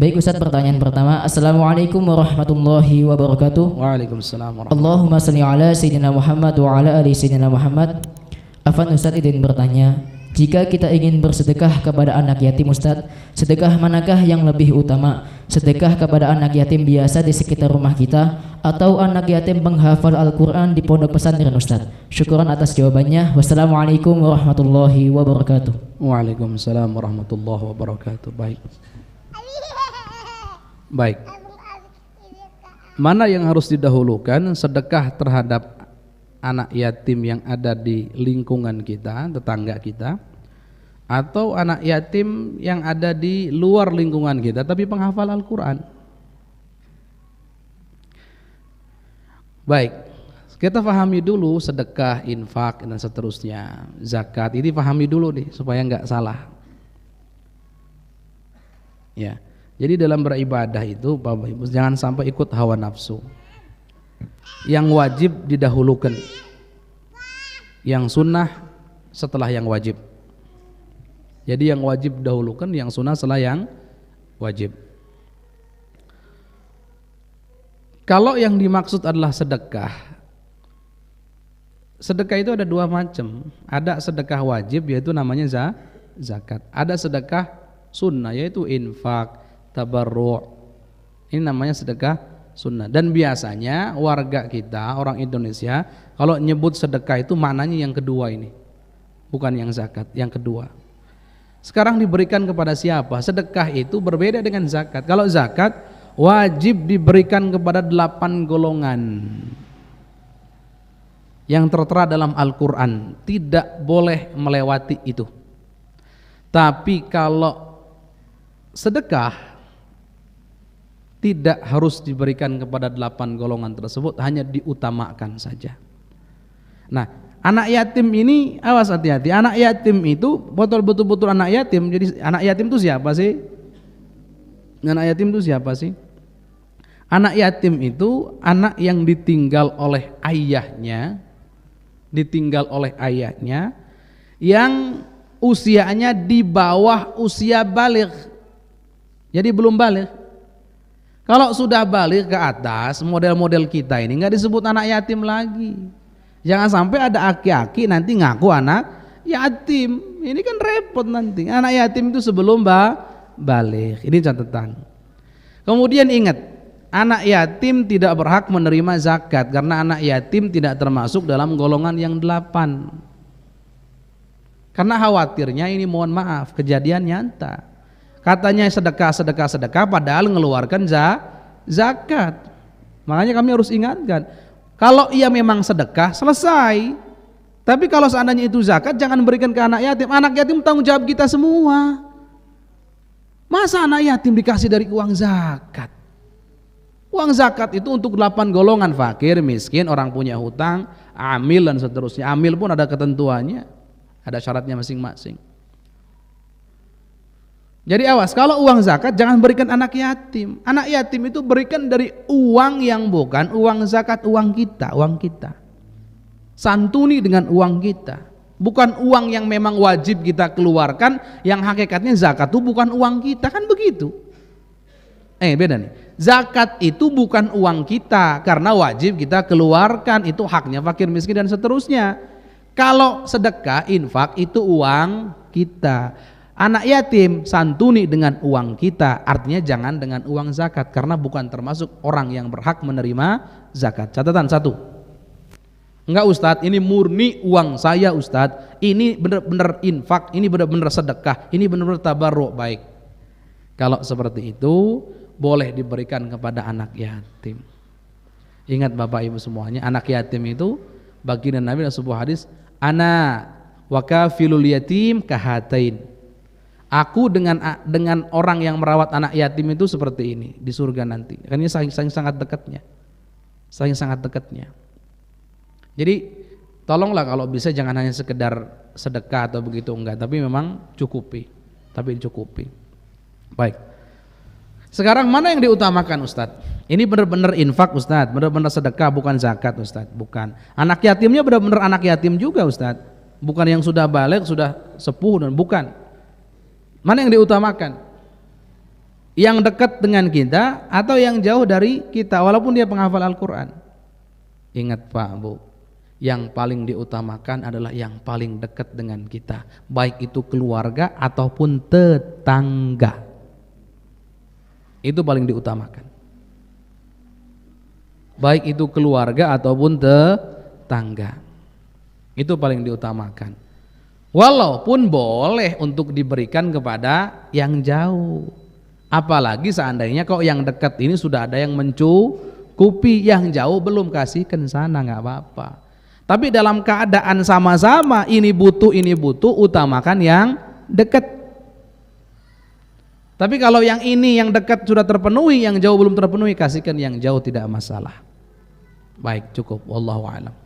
Baik Ustaz, pertanyaan pertama. Assalamualaikum warahmatullahi wabarakatuh. Waalaikumsalam warahmatullahi Allahumma salli ala Sayyidina Muhammad wa ala ali Sayyidina Muhammad. Afan Ustaz izin bertanya, jika kita ingin bersedekah kepada anak yatim Ustaz, sedekah manakah yang lebih utama? Sedekah kepada anak yatim biasa di sekitar rumah kita atau anak yatim penghafal Al-Quran di pondok pesantren Ustaz? Syukuran atas jawabannya. Wassalamualaikum warahmatullahi wabarakatuh. Waalaikumsalam warahmatullahi wabarakatuh. Baik. Mana yang harus didahulukan, sedekah terhadap anak yatim yang ada di lingkungan kita, tetangga kita, atau anak yatim yang ada di luar lingkungan kita tapi penghafal Al-Quran? Baik, kita pahami dulu sedekah, infak dan seterusnya, zakat. Ini pahami dulu nih supaya nggak salah. Ya. Jadi dalam beribadah itu Bapak Ibu jangan sampai ikut hawa nafsu. Yang wajib didahulukan, yang sunnah setelah yang wajib. Jadi yang wajib didahulukan, yang sunnah setelah yang wajib. Kalau yang dimaksud adalah sedekah, sedekah itu ada dua macam. Ada sedekah wajib yaitu namanya zakat. Ada sedekah sunnah yaitu infak, tabarru'. Ini namanya sedekah sunnah. Dan biasanya warga kita, orang Indonesia, kalau nyebut sedekah itu maknanya yang kedua ini, bukan yang zakat, yang kedua. Sekarang diberikan kepada siapa? Sedekah itu berbeda dengan zakat. Kalau zakat wajib diberikan kepada 8 golongan yang tertera dalam Al-Quran, tidak boleh melewati itu. Tapi kalau sedekah tidak harus diberikan kepada 8 golongan tersebut, hanya diutamakan saja. Nah, anak yatim ini awas hati-hati. Anak yatim itu betul-betul anak yatim. Jadi anak yatim itu siapa sih? Anak yatim itu siapa sih? Anak yatim itu anak yang ditinggal oleh ayahnya, yang usianya di bawah usia baligh. Jadi belum baligh. Kalau sudah balik ke atas, model-model kita ini nggak disebut anak yatim lagi. Jangan sampai ada aki-aki nanti ngaku anak yatim. Ini kan repot nanti. Anak yatim itu sebelum balik. Ini catatan. Kemudian ingat, anak yatim tidak berhak menerima zakat karena anak yatim tidak termasuk dalam golongan yang 8. Karena khawatirnya ini, mohon maaf, kejadian nyata. Katanya sedekah padahal mengeluarkan zakat. Makanya kami harus ingatkan, kalau ia memang sedekah selesai. Tapi kalau seandainya itu zakat, jangan berikan ke anak yatim. Anak yatim tanggung jawab kita semua. Masa anak yatim dikasih dari uang zakat? Uang zakat itu untuk 8 golongan, fakir, miskin, orang punya hutang, amil dan seterusnya. Amil pun ada ketentuannya, ada syaratnya masing-masing. Jadi awas, kalau uang zakat jangan berikan anak yatim. Anak yatim itu berikan dari uang yang bukan uang zakat, uang kita. Santuni dengan uang kita. Bukan uang yang memang wajib kita keluarkan, yang hakikatnya zakat itu bukan uang kita, kan begitu. Beda nih. Zakat itu bukan uang kita karena wajib kita keluarkan, itu haknya fakir, miskin dan seterusnya. Kalau sedekah, infak itu uang kita. Anak yatim santuni dengan uang kita, artinya jangan dengan uang zakat karena bukan termasuk orang yang berhak menerima zakat. Catatan 1. Enggak Ustadz, ini murni uang saya Ustadz, ini benar-benar infak, ini benar-benar sedekah, ini benar-benar tabarruk. Baik, kalau seperti itu boleh diberikan kepada anak yatim. Ingat Bapak Ibu semuanya, anak yatim itu baginda Nabi dalam sebuah hadis, ana wa kafilul yatim kahatain. Aku dengan orang yang merawat anak yatim itu seperti ini di surga nanti. Ini saking sangat dekatnya. Jadi tolonglah kalau bisa jangan hanya sekedar sedekah atau begitu, enggak, tapi memang cukupi. Baik. Sekarang mana yang diutamakan Ustadz? Ini benar-benar infak Ustadz, benar-benar sedekah, bukan zakat Ustadz, bukan. Anak yatimnya benar-benar anak yatim juga Ustadz, bukan yang sudah balik, sudah sepuh dan bukan. Mana yang diutamakan? Yang dekat dengan kita atau yang jauh dari kita walaupun dia penghafal Al-Quran. Ingat Pak Bu, yang paling diutamakan adalah yang paling dekat dengan kita, baik itu keluarga ataupun tetangga. Itu paling diutamakan. Baik itu keluarga ataupun tetangga. Itu paling diutamakan. Walaupun boleh untuk diberikan kepada yang jauh. Apalagi seandainya kok yang dekat ini sudah ada yang mencukupi, yang jauh belum, kasihkan sana, nggak apa-apa. Tapi dalam keadaan sama-sama ini butuh, utamakan yang dekat. Tapi kalau yang ini yang dekat sudah terpenuhi, yang jauh belum terpenuhi, kasihkan yang jauh, tidak masalah. Baik, cukup. Wallahu a'lam.